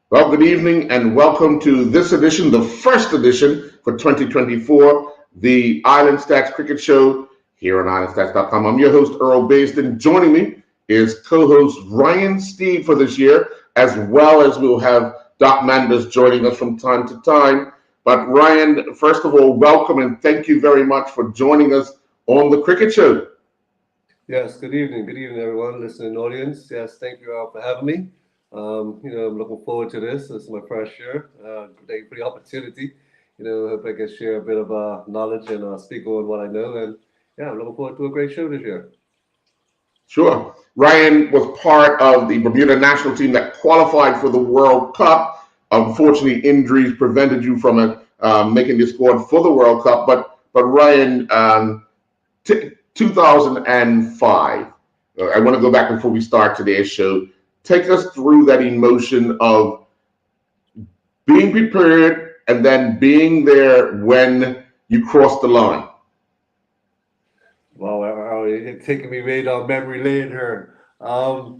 Well, good evening and welcome to this edition, the first edition for 2024, the Island Stats Cricket Show here on islandstats.com. I'm your host, Earl Basden. Joining me is co-host Ryan Steed for this year, as well as we'll have Doc Manders joining us from time to time. But Ryan, first of all, welcome and thank you very much for joining us on the Cricket Show. Yes, good evening. Good evening, everyone, listening audience. Yes, thank you all for having me. I'm looking forward to this. This is my first year. Thank you for the opportunity. Hope I can share a bit of knowledge and speak on what I know. And yeah, I'm looking forward to a great show this year. Sure. Ryan was part of the Bermuda national team that qualified for the World Cup. Unfortunately, injuries prevented you from making the squad for the World Cup. But Ryan, 2005. I want to go back before we start today's show. Take us through that emotion of being prepared and then being there when you crossed the line. Wow, it's taking me way down memory lane here. We'll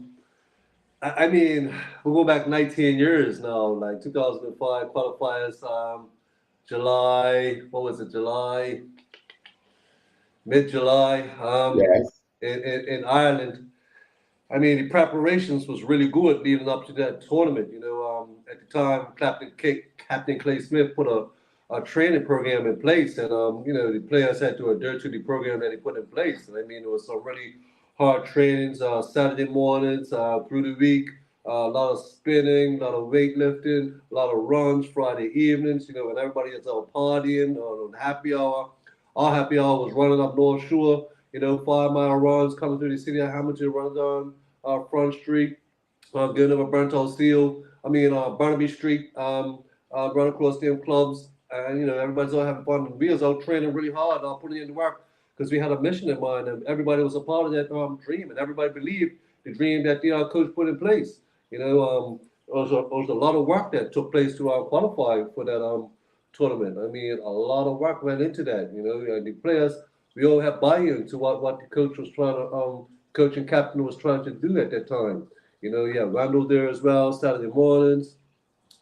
go back 19 years now, like 2005 qualifiers, July, what was it, mid-July, Yes. in Ireland. The preparations was really good leading up to that tournament. At the time, Captain Clay Smith put a training program in place, and the players had to adhere to the program that he put in place. And it was some really hard trainings, Saturday mornings, through the week, a lot of spinning, a lot of weightlifting, a lot of runs Friday evenings. When everybody is out partying on happy hour. Our happy hour was running up North Shore. 5-mile runs coming through the city of Hamilton, running down Front Street, getting them a Burnt-Out Steel. Burnaby Street, run across them clubs. And, everybody's all having fun. And we was out training really hard, putting in the work because we had a mission in mind. And everybody was a part of that dream. And everybody believed the dream that the coach put in place. It was a lot of work that took place to qualify for that tournament. A lot of work went into that. The players, we all have buy-in to what the coach was trying to, coach and captain was trying to do at that time. Randall there as well, Saturday mornings.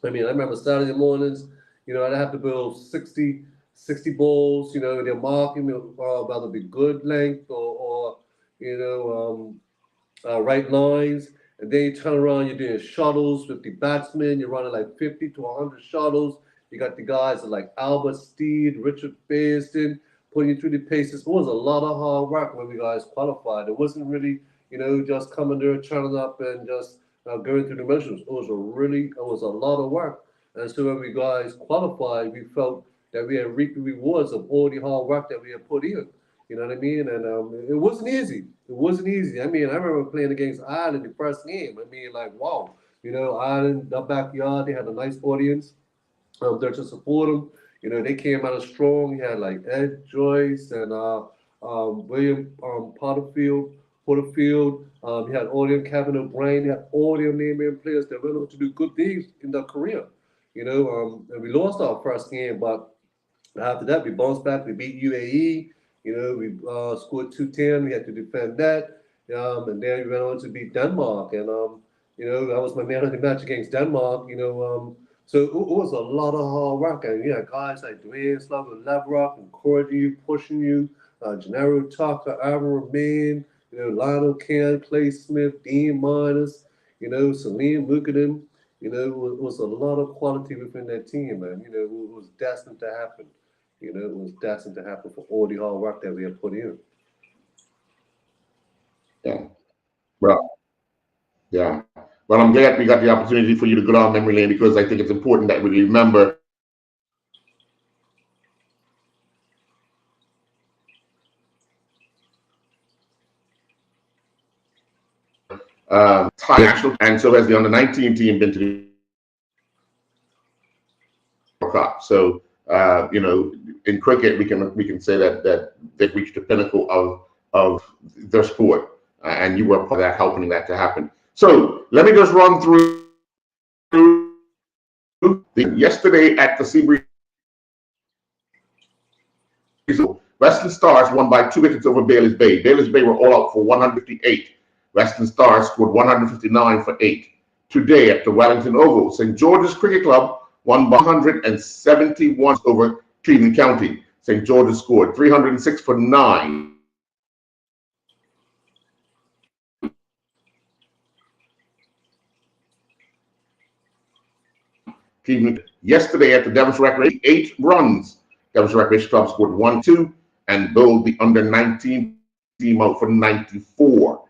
I remember Saturday mornings, I'd have to build 60 balls, they're marking whether it be good length or right lines. And then you turn around, you're doing shuttles with the batsmen. You're running like 50 to 100 shuttles. You got the guys like Albert Steed, Richard Basden, putting you through the paces. It was a lot of hard work when we guys qualified. It wasn't really, just coming there, turning up and just going through the motions. It was a lot of work. And so when we guys qualified, we felt that we had reaped the rewards of all the hard work that we had put in. You know what I mean? And it wasn't easy. It wasn't easy. I remember playing against Ireland the first game. Wow. Ireland, their backyard, they had a nice audience there to support them. They came out strong. You had like Ed Joyce and William Porterfield. You had all them Kevin O'Brien. You had all them name players that went on to do good things in their career. And we lost our first game, but after that we bounced back. We beat UAE. We scored 210. We had to defend that. And then we went on to beat Denmark. And that was my man of the match against Denmark. So it was a lot of hard work. And guys like Dwayne Slugger, Leverock, encouraging you, pushing you, Gennaro Tucker, Aaron Romain, Lionel Can, Clay Smith, Dean Miners, Salim Mukadam. It was a lot of quality within that team, man. It was destined to happen. It was destined to happen for all the hard work that we had put in. Yeah. Well, yeah. Well, I'm glad we got the opportunity for you to go down memory lane because I think it's important that we remember national, and so has the under 19 team been to the World Cup. So in cricket, we can say that they've reached the pinnacle of their sport, and you were part of that, helping that to happen. So let me just run through yesterday at the Seabreeze. Western Stars won by 2 wickets over Bailey's Bay. Bailey's Bay were all out for 158. Western Stars scored 159 for 8. today at the Wellington Oval. St. George's Cricket Club won by 171 over Cleveland County. St. George's scored 306 for 9. Cleveland yesterday at the Devonshire Recreation, 8 runs. Devonshire Recreation Club scored 1-2 and bowled the under 19 team out for 94.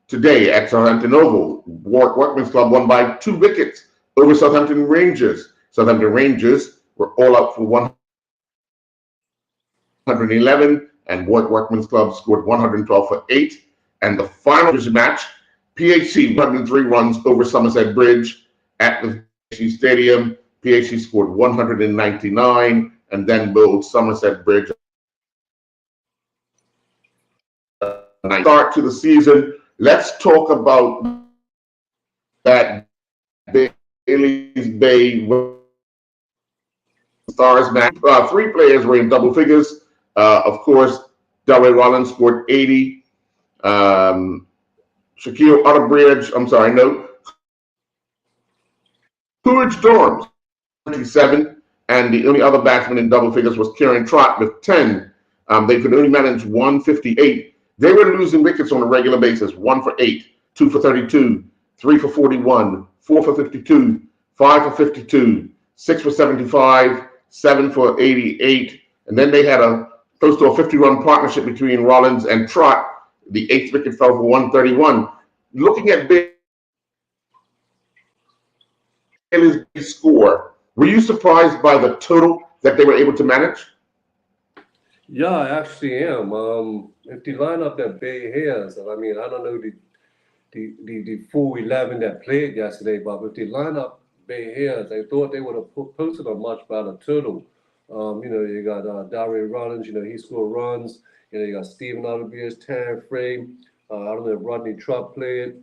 Today at Southampton Oval, Warwick Workmen's Club won by 2 wickets over Southampton Rangers. Southampton Rangers were all out for 111, and Warwick Workmen's Club scored 112 for 8. And the final match, PHC 103 runs over Somerset Bridge at the PHC Stadium. PHC scored 199 and then bowled Somerset Bridge. Start to the season. Let's talk about that Bailey's Bay Stars match. 3 players were in double figures. Of course, Delray Rollins scored 80. Shaquille Utterbridge, Courage Dorms, 27. And the only other batsman in double figures was Kieran Trott with 10. They could only manage 158. They were losing wickets on a regular basis, 1 for 8, 2 for 32, 3 for 41, 4 for 52, 5 for 52, 6 for 75, 7 for 88. And then they had a close to a 50-run partnership between Rollins and Trott. The 8th wicket fell for 131. Looking at Bailey's score, were you surprised by the total that they were able to manage? Yeah, I actually am. If you line up that Bay Hares, I mean, I don't know the full 11 that played yesterday, but if they line up Bay Hares, I thought they would have posted a much better total. You got Darry Rollins, he scored runs. You got Stephen Utterbridge, Taryn Frame. I don't know if Rodney Trott played,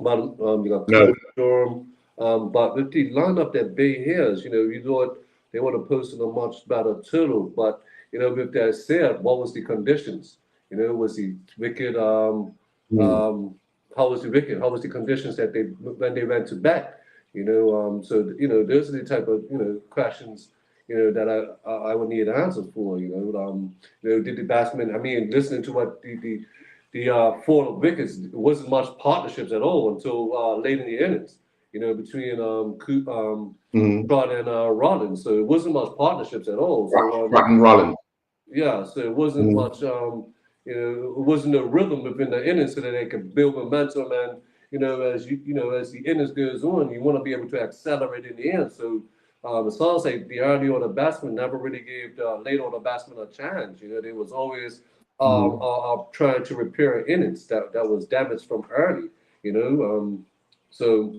but you got No. Durham. But if they line up that Bay Hares, you thought they would have posted a much better total, but with that said, what was the conditions? Was the wicket? How was the wicket? How was the conditions that when they went to bat? So those are the type of questions that I would need an answer for. Did the batsmen? I mean, listening to what the fall of wickets, it wasn't much partnerships at all until late in the innings. Between Trott and Rollins, so it wasn't much partnershis at all. So, Trott and Rollins. Yeah, so it wasn't much. It wasn't a rhythm within the innings so that they could build momentum. And as as the innings goes on, you want to be able to accelerate in the end. So it sounds like the early order batsman never really gave the late order batsman a chance. They was always trying to repair innings that was damaged from early. So.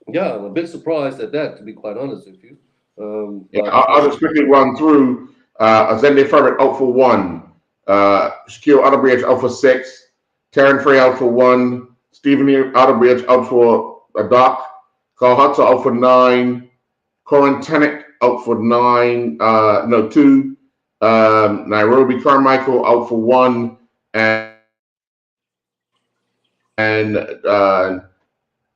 Yeah, I'm a bit surprised at that, to be quite honest with you. I'll just quickly run through. Azende Ferret out for 1. Shaquille Utterbridge out for 6. Taryn Frey out for 1. Stephen Utterbridge out for a dock. Carl Hudson out for 9. Corin Tennant out for 2. Nairobi Carmichael out for 1. And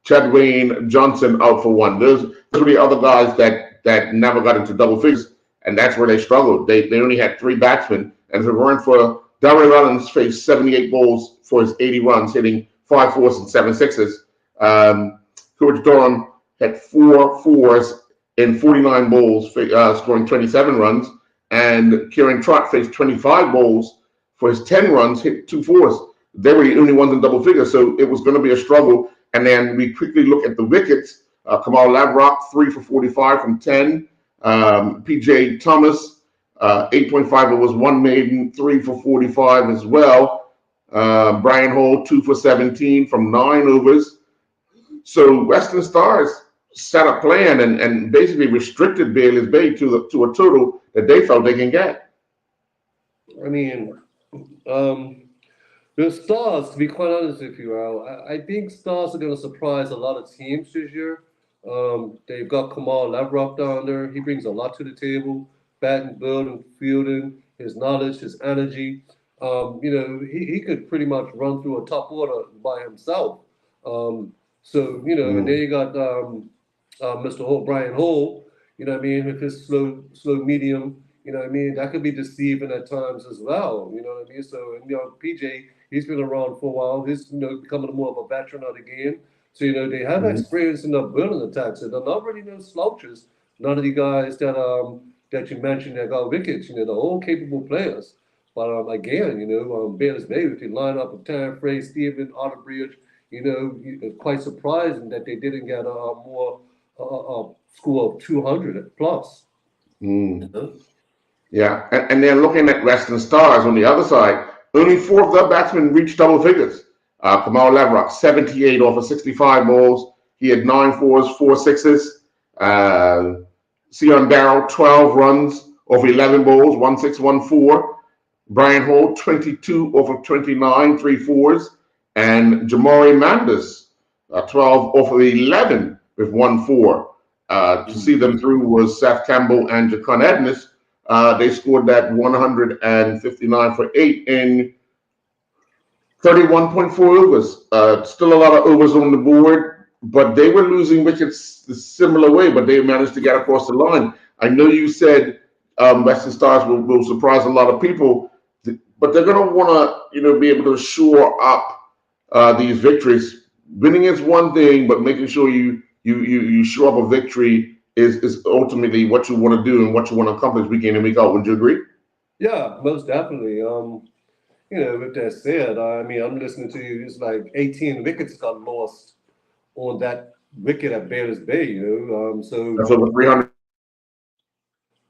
Chadwayne Johnson out for 1. Those were the other guys that never got into double figures, and that's where they struggled. They only had 3 batsmen, and if it weren't for Darry Rollins faced 78 balls for his 80 runs, hitting 5 fours and 7 sixes. Coach Durham had 4 fours in 49 balls, scoring 27 runs, and Kieran Trott faced 25 balls for his 10 runs, hit 2 fours. They were the only ones in double figures, so it was going to be a struggle. And then we quickly look at the wickets. Kamal Lavrock, 3 for 45 from 10. PJ Thomas, 8.5. It was 1 maiden, 3 for 45 as well. Brian Hall, 2 for 17 from 9 overs. So Western Stars set a plan and basically restricted Bailey's Bay to a total that they felt they can get. I mean, the Stars, to be quite honest with you, Al, I think Stars are going to surprise a lot of teams this year. They've got Kamal Lavrock down there. He brings a lot to the table, batting, building, fielding, his knowledge, his energy. He could pretty much run through a top order by himself. So, and then you got Mr. Brian Hole, what I mean, with his slow medium, what I mean, that could be deceiving at times as well, you know what I mean? So, and, PJ, he's been around for a while. He's, becoming more of a veteran of the game. So, they have experience in the building attacks. So they're not really no slouches. None of the guys that you mentioned that got wickets, they're all capable players. But again, Bayless Bay, if you line up with Terran Frey, Stephen, Otterbridge, it's quite surprising that they didn't get a more score of 200 plus. Mm. Yeah, and they're looking at Western Stars on the other side. Only 4 of their batsmen reached double figures. Kamal Lavrock, 78 off of 65 balls. He had 9 fours, 4 sixes. Sion Darrow, 12 runs off 11 balls, 1 6, 1 4. Brian Hall, 22 off of 29, 3 fours. And Jamari Mandis, 12 off of 11 with 1 4. To see them through was Seth Campbell and Jacon Ednis. They scored that 159 for 8 in 31.4 overs. Still a lot of overs on the board, but they were losing wickets the similar way, but they managed to get across the line. I know you said Western Stars will surprise a lot of people, but they're going to want to, be able to shore up these victories. Winning is one thing, but making sure you shore up a victory is ultimately what you want to do and what you want to accomplish week in and week out. Would you agree? Yeah, most definitely. With that said, I mean, I'm listening to you. It's like 18 wickets got lost on that wicket at Bayless Bay. So that's over 300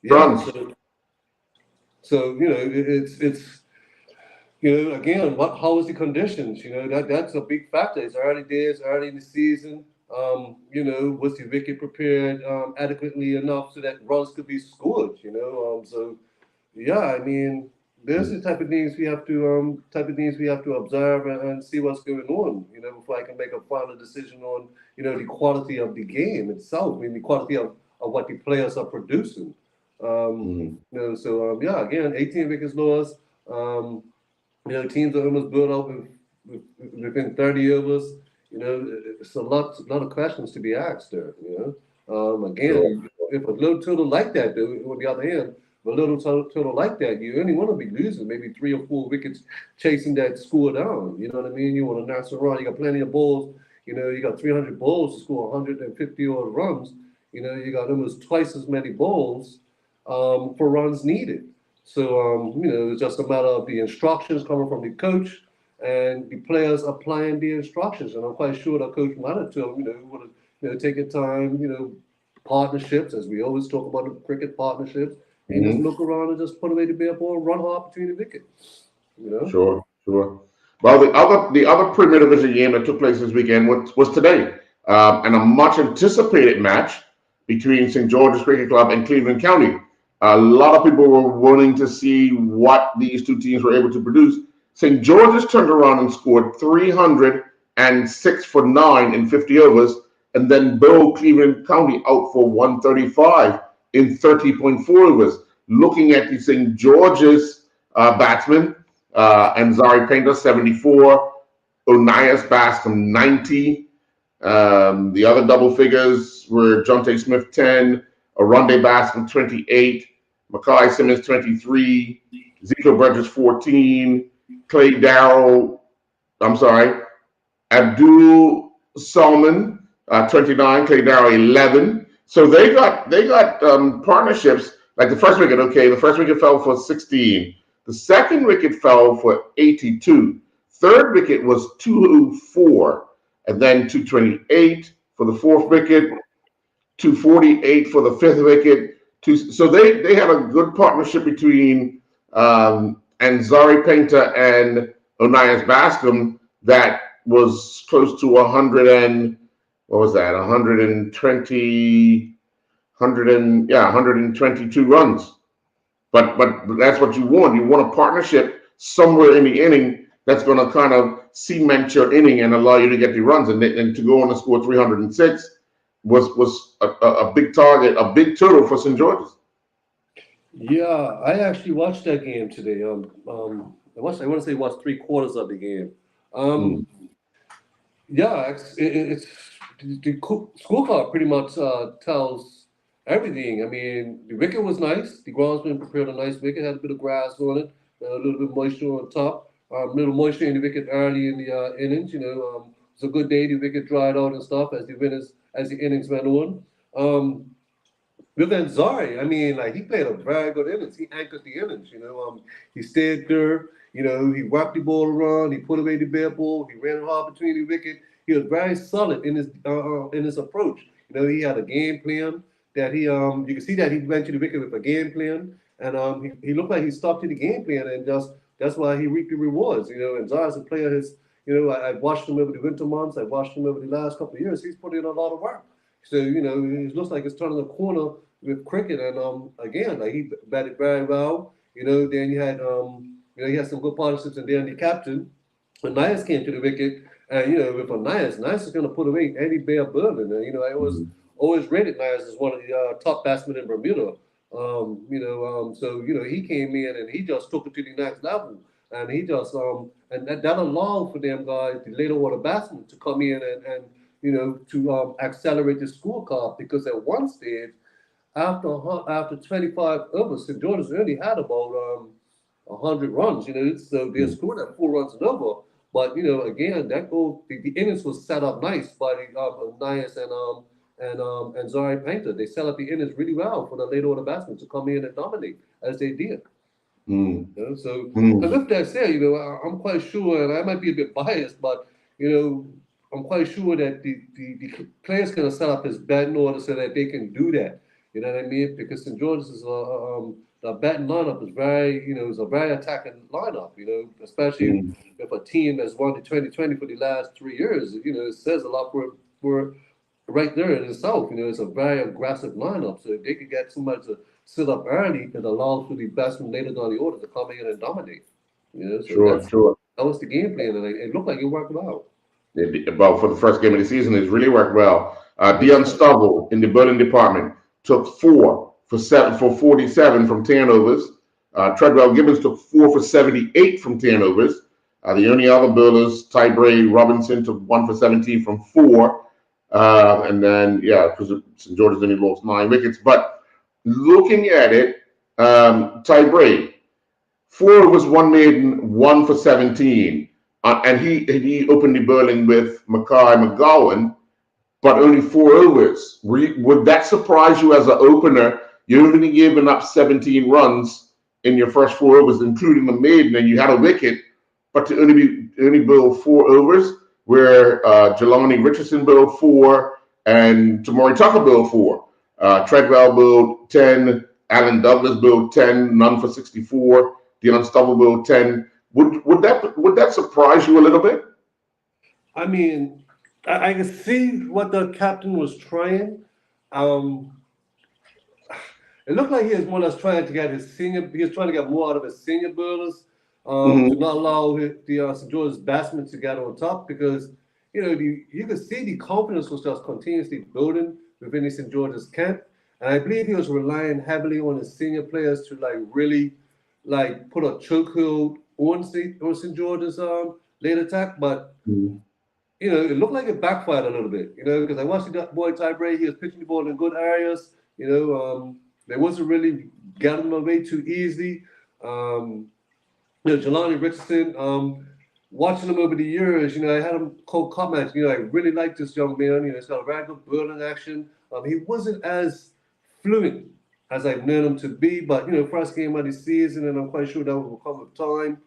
runs. So it's again, how is the conditions? That's a big factor. It's early days, early in the season. Was the wicket prepared adequately enough so that runs could be scored? So yeah, I mean, there's the type of things we have to observe and see what's going on. Before I can make a final decision on the quality of the game itself. I mean, the quality of what the players are producing. So yeah, again, 18 wickets lost. Teams are almost built up within 30 overs. It's a lot of questions to be asked there. Again, if a little total like that, though, on the other hand, a little total like that, you only want to be losing maybe 3 or 4 wickets chasing that score down. You know what I mean? You want to nurse around. You got plenty of balls. You got 300 balls to score 150 odd runs. You got almost twice as many balls for runs needed. So, it's just a matter of the instructions coming from the coach and the players applying the instructions. And I'm quite sure the coach might have told them, you want to take your time, partnerships, as we always talk about the cricket partnerships, and just look around and just put away the bare ball and run hard between the wickets. Sure. Well, the other Premier Division game that took place this weekend was today, and a much anticipated match between St. George's Cricket Club and Cleveland County. A lot of people were wanting to see what these two teams were able to produce. St. George's turned around and scored 306 for 9 in 50 overs, and then bowled Cleveland County out for 135 in 30.4 overs. Looking at the St. George's batsmen, Anzari Painter, 74, Onias Bascom, 90. The other double figures were Jonte Smith, 10, Aronde Bascom, 28, Mackay Simmons, 23, Ezekiel Burgess, 14, Abdul Salman, 29, Clay Darrow, 11. So they got partnerships. Like the first wicket fell for 16. The second wicket fell for 82. Third wicket was 204, and then 228 for the fourth wicket, 248 for the fifth wicket. So they had a good partnership between Anzari Painter and Onias Bascom that was close to 122 runs. But that's what you want. You want a partnership somewhere in the inning that's going to kind of cement your inning and allow you to get the runs. And to go on to score 306 was a big target, a big total for St. George's. Yeah, I actually watched that game today. I want to say watched 3/4 of the game. Yeah, it's the scorecard pretty much tells everything. I mean, the wicket was nice. The groundsman prepared a nice wicket, had a bit of grass on it, a little bit of moisture on top. A little moisture in the wicket early in the innings. It was a good day. The wicket dried out and stuff as the innings went on. Um, With Anzari, I mean, like he played a very good innings. He anchored the innings. He stayed there. He whacked the ball around. He put away the bare ball. He ran hard between the wicket. He was very solid in his approach. He had a game plan that you can see that he went to the wicket with a game plan, and he looked like he stuck to the game plan, and just that's why he reaped the rewards. And Zara as a player has, I watched him over the winter months. I watched him over the last couple of years. He's put in a lot of work. So it looks like it's turning a corner with cricket, and again, like he batted very well. Then he had some good partnerships, and then the captain, when Nias came to the wicket, and with a Nias is going to put away any bare burden. And I always rated Nias as one of the top batsmen in Bermuda. So he came in and he just took it to the next level, and he just and that allowed for them guys, the later order batsmen, to come in and to accelerate the scorecard, because at one stage, after 25 overs, St. George's only had about 100 runs. So they scored at 4 runs and over. But again, that goal, the innings was set up nice by the Nias and Zari Painter. They set up the innings really well for the late order batsmen to come in and dominate as they did. So, and with that said, I'm quite sure, and I might be a bit biased, but I'm quite sure that the players going to set up his batting order so that they can do that. You know what I mean? Because St. George's is the batting lineup is is a very attacking lineup. Especially with a team that's won the 2020 for the last 3 years. It says a lot for right there in the South. It's a very aggressive lineup. So if they could get somebody to sit up early, it allows for the batsmen later down the order to come in and dominate. So Sure. that was the game plan, and it looked like it worked out. Well, for the first game of the season, it's really worked well. Dion Stubble in the bowling department took 4 for 47 from 10 overs. Treadwell Gibbons took 4 for 78 from 10 overs. The only other bowlers, Ty Bray Robinson, took 1 for 17 from 4. And then, because St. George's only lost 9 wickets. But looking at it, Ty Bray, 4 overs, 1 maiden, 1 for 17. And he opened the bowling with Mackay McGowan, but only 4 overs. Would that surprise you as an opener? You're only giving up 17 runs in your first 4 overs, including the maiden, and you had a wicket, but to only bowl 4 overs, where Jelani Richardson bowled 4 and Tamori Tucker bowled 4. Treadwell bowled 10, Alan Douglas bowled 10, none for 64. Dion Stubble bowled 10. Would that surprise you a little bit? I mean, I can see what the captain was trying. It looked like he was more or less trying to get he was trying to get more out of his senior bowlers, to not allow the St. George's batsmen to get on top, because you could see the confidence was just continuously building within the St. George's camp, and I believe he was relying heavily on his senior players to really put a chokehold on St. George's late attack, but it looked like it backfired a little bit, because I watched the boy Ty Bray. He was pitching the ball in good areas. They wasn't really getting him away too easily. Jelani Richardson, watching him over the years, I had him call comments. I really like this young man. He's got a very good bowling action. He wasn't as fluent as I've known him to be, but first game of the season, and I'm quite sure that will come with time.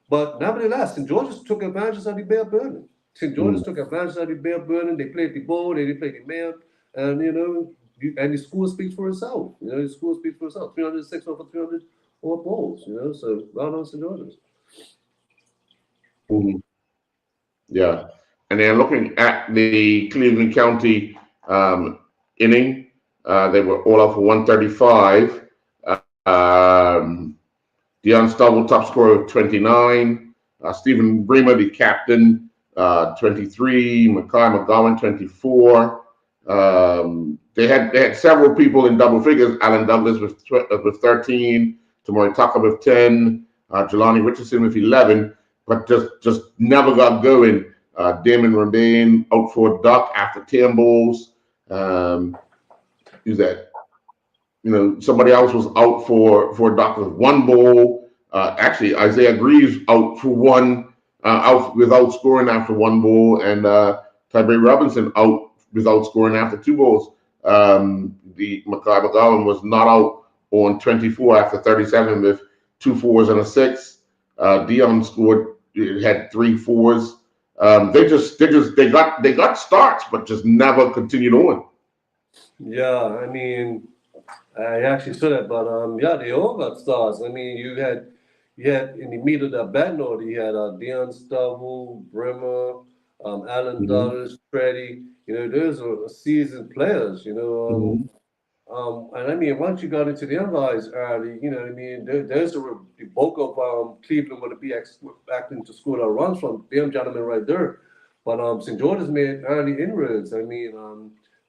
But nevertheless, St. George's took advantage of the bare burden. St. George's took advantage of the bare burden. They played the ball, they played the man, and and the score speaks for itself. The score speaks for itself. 306 over 300 or balls. So well done, St. George's. Yeah, and then looking at the Cleveland County inning, they were all out for 135. Dion Stubble, top scorer of 29. Stephen Bremer, the captain, 23. Mackay McGowan, 24. They had several people in double figures. Alan Douglas with 13. Tamori Tucker with 10. Jelani Richardson with 11. But just never got going. Damon Remain out for a duck after 10 bowls. Who's that? Somebody else was out for a duck with 1 bowl. Actually, Isaiah Greaves out for 1, out without scoring after 1 bowl, and Tyree Robinson out without scoring after 2 bowls. The Makai McGowan was not out on 24 after 37 with 2 4s and a 6. Dion had 3 4s. They got starts, but just never continued on. Yeah, I mean, I actually saw that, but yeah, they all got stars. I mean, you had in the middle of that batting order, you had Deion Stovall, Brimmer, Alan Dulles, Freddie. Those are seasoned players. And I mean, once you got into the young guys early, what I mean, there's the bulk of Cleveland would be acting to score their runs from them gentlemen right there. But St. George's made early inroads. I mean,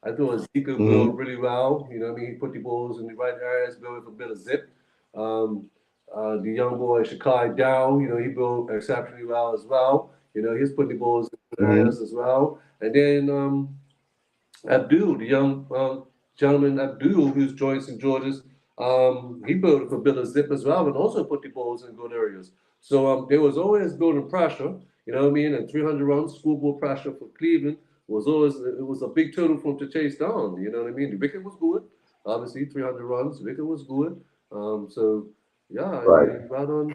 I thought Ezekiel bowled really well. He put the balls in the right areas, bowled with a bit of zip. The young boy Shakai Dow, he bowled exceptionally well as well. He's putting the balls in the areas as well. And then Abdul, the young gentleman Abdul, who's joined St. George's, he bowled with a bit of zip as well, and also put the balls in good areas. So there was always building pressure, and 300 runs, schoolboy pressure for Cleveland was a big total for him to chase down. You know what I mean? The wicket was good, obviously 300 runs. The wicket was good. So yeah, right. Right on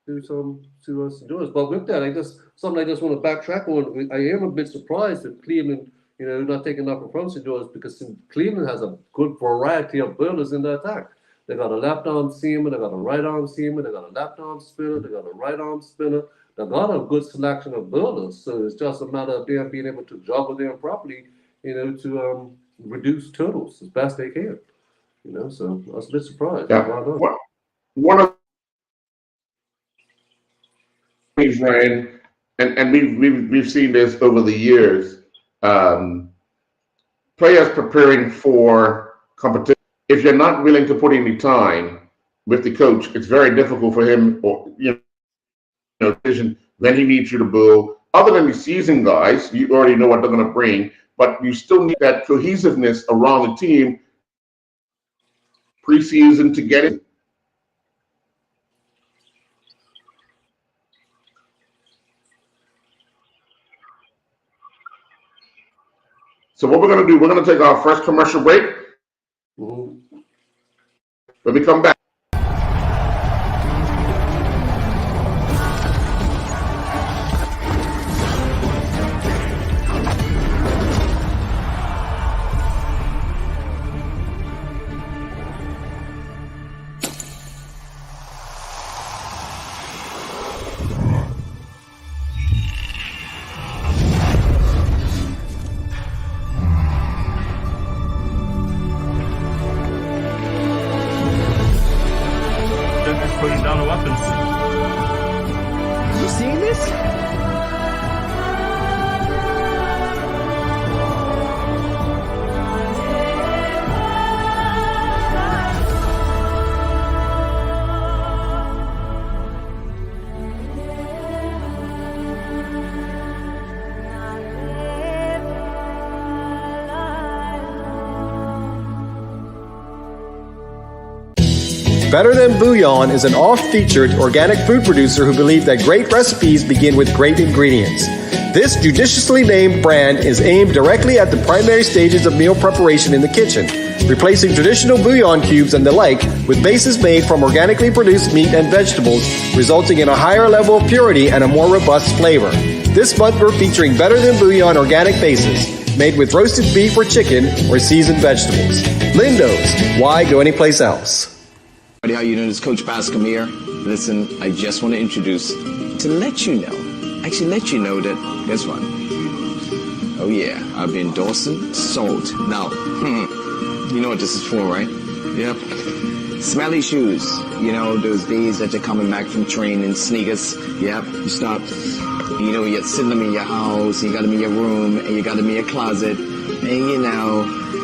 to St. George. But with that, I just want to backtrack on. I am a bit surprised that Cleveland, not taking up from St. George, because Cleveland has a good variety of bowlers in the attack. They got a left arm seamer, they got a right arm seamer, they got a left arm spinner, they got a right arm spinner. They got a good selection of bowlers. So it's just a matter of them being able to juggle them properly, to reduce totals as best they can. So I was a bit surprised. Yeah. One of the things, Ryan, and we've seen this over the years. Players preparing for competition, if you're not willing to put in the time with the coach, it's very difficult for him decision when he needs you to bowl. Other than the seasoned guys, you already know what they're going to bring, but you still need that cohesiveness around the team preseason to get it. So what we're going to do, we're going to take our first commercial break. When we come back. Putting down the weapons. You seeing this? Better Than Bouillon is an oft-featured organic food producer who believe that great recipes begin with great ingredients. This judiciously named brand is aimed directly at the primary stages of meal preparation in the kitchen, replacing traditional bouillon cubes and the like with bases made from organically produced meat and vegetables, resulting in a higher level of purity and a more robust flavor. This month we're featuring Better Than Bouillon organic bases, made with roasted beef or chicken or seasoned vegetables. Lindo's, why go anyplace else? How you doing? It's Coach Bascom here. Listen, I just want to introduce, to let you know that, guess what? Oh yeah, I've been endorsing salt. Now, you know what this is for, right? Yep. Smelly shoes. Those days that you're coming back from training, sneakers. Yep. You start, you're sitting them in your house, you got them in your room, and you got them in your closet, and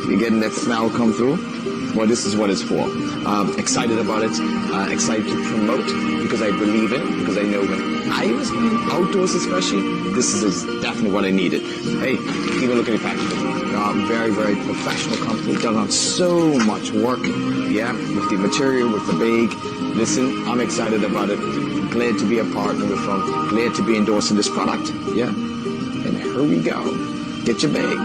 you're getting that smell come through. well, this is what it's for. Excited about it, excited to promote because I believe in it, because I know when I was playing outdoors especially, this is definitely what I needed. Hey, even look at the packaging. Very, very professional company, done on so much work, yeah, with the material, with the bag. Listen, I'm excited about it. Glad to be a partner with them. Glad to be endorsing this product, yeah. And here we go. Get your bag.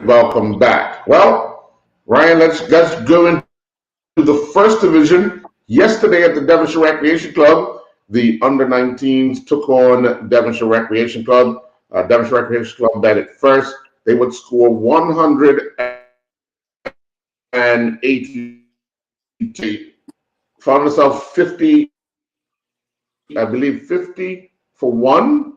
Welcome back. Well, Ryan, let's go into the first division. Yesterday at the Devonshire Recreation Club, the under-19s took on Devonshire Recreation Club. Devonshire Recreation Club batted first. They would score 180. Found themselves 50, I believe 50 for 1.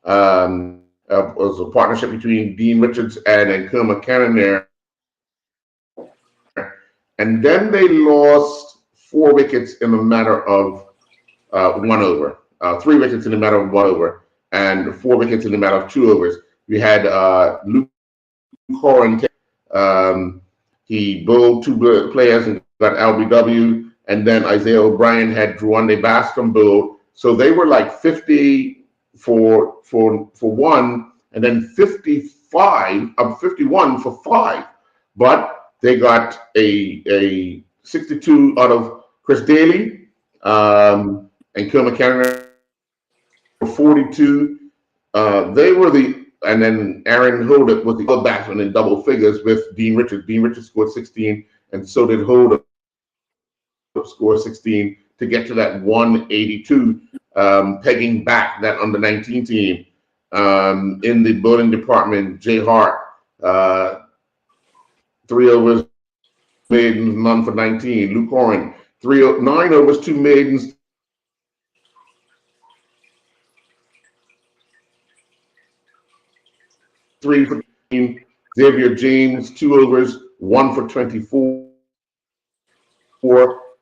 It was a partnership between Dean Richards and Nkuma Cannon there. And then they lost 4 wickets in a matter of 1 over. 3 wickets in a matter of 1 over, and 4 wickets in a matter of 2 overs. We had Luke Horan. He bowled 2 players and got LBW, and then Isaiah O'Brien had Druande Bascom bowl. So they were like 50 for 1, and then 51 for 5. But they got a 62 out of Chris Daly, and Kilmer Cannon for 42. They were and then Aaron Holder was the other batsman in double figures with Dean Richards. Dean Richards scored 16, and so did Holder score 16 to get to that 182, pegging back that under-19 team. In the bowling department, Jay Hart, 3 overs, maidens, none for 19. Luke Horan, 9 overs, 2 maidens, 3 for 15. Xavier James, 2 overs, 1 for 24.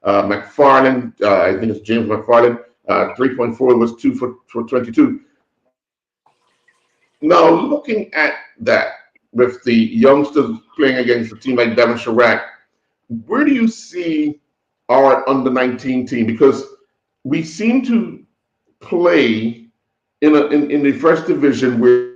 McFarland, I think it's James McFarland, 3.4 overs, 2 for 22. Now, looking at that with the youngsters playing against a team like Devonshire Rec, where do you see our under-19 team? Because we seem to play in the first division where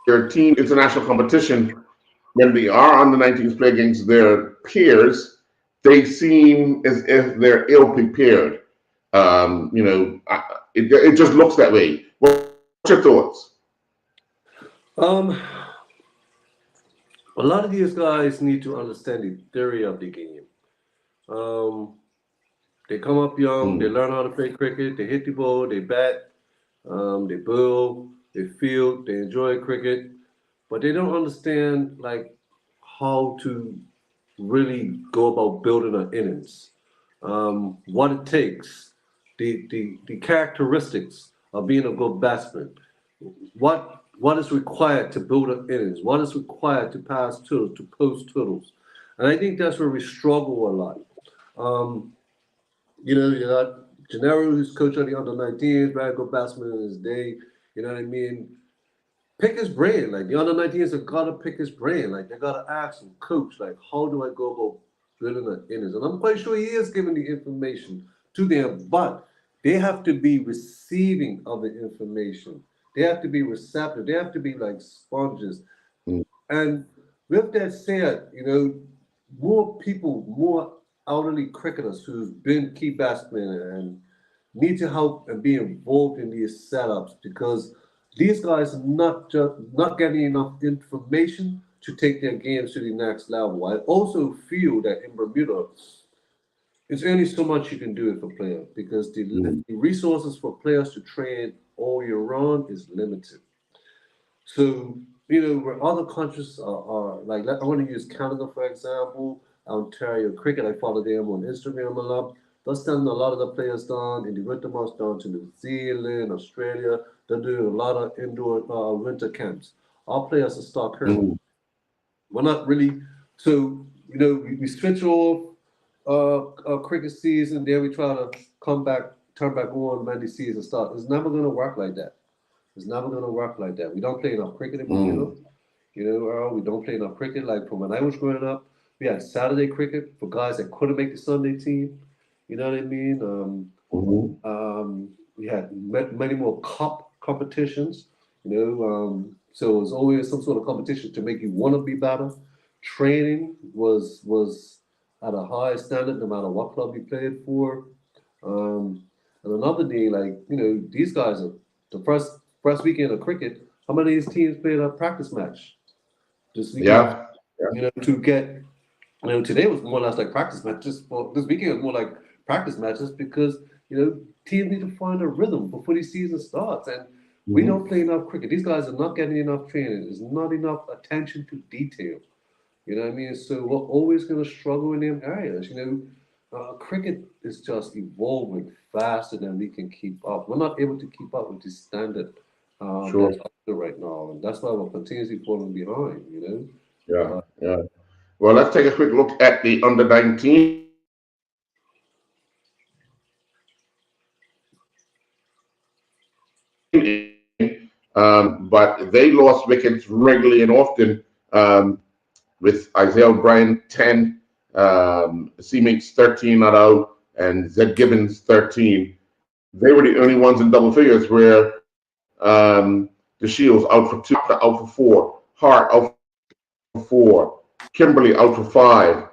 their team international competition, when our under-19s play against their peers, they seem as if they're ill-prepared. It just looks that way. What's your thoughts? A lot of these guys need to understand the theory of the game. They come up young, they learn how to play cricket, they hit the ball, they bat, they bowl, they field, they enjoy cricket, but they don't understand like how to really go about building an innings, what it takes, the characteristics of being a good batsman, what is required to build an innings, what is required to pass totals, to post totals. And I think that's where we struggle a lot. You got Gennaro, who's coach of the under-19s, very good batsman in his day, you know what I mean? Pick his brain. Like the under-19s have got to pick his brain. Like they got to ask him, coach, like how do I go about building an innings? And I'm quite sure he is giving the information to them, but they have to be receiving of the information. They have to be receptive. They have to be like sponges. And with that said, more people, more elderly cricketers who's been key batsmen and need to help and be involved in these setups, because these guys are not getting enough information to take their games to the next level. I also feel that in Bermuda, it's only so much you can do it for players, because the resources for players to train all year round is limited. So, where other countries are like, I want to use Canada, for example, Ontario Cricket, I follow them on Instagram a lot. They're sending a lot of the players down in the winter months down to New Zealand, Australia. They're doing a lot of indoor winter camps. Our players are stuck here. We're not really, so, we switch off cricket season, then we try to come back turn back on when the season starts. It's never going to work like that. It's never going to work like that. We don't play enough cricket in Bermuda. You know, Earl, we don't play enough cricket. Like from when I was growing up, we had Saturday cricket for guys that couldn't make the Sunday team. You know what I mean? We had many more cup competitions. You know, so it was always some sort of competition to make you want to be better. Training was at a high standard, no matter what club you played for. And another thing, like you know, these guys are the first weekend of cricket. How many of these teams played a practice match this weekend? Yeah. You know, to get, you know, today was more or less like practice matches. For this weekend was more like practice matches because you know teams need to find a rhythm before the season starts, and we don't play enough cricket. These guys are not getting enough training. There's not enough attention to detail. You know what I mean? So we're always going to struggle in them areas. You know, cricket is just evolving faster than we can keep up. We're not able to keep up with the standard Sure. that's up there right now, and that's why we're continuously falling behind. You know. Yeah. Well, let's take a quick look at the under 19. But they lost wickets regularly and often, with Isaiah O'Brien 10, C-Mates 13 not out, and Zed Gibbons 13. They were the only ones in double figures where the Shields out for 2, out for 4, Hart out for 4, Kimberly out for 5,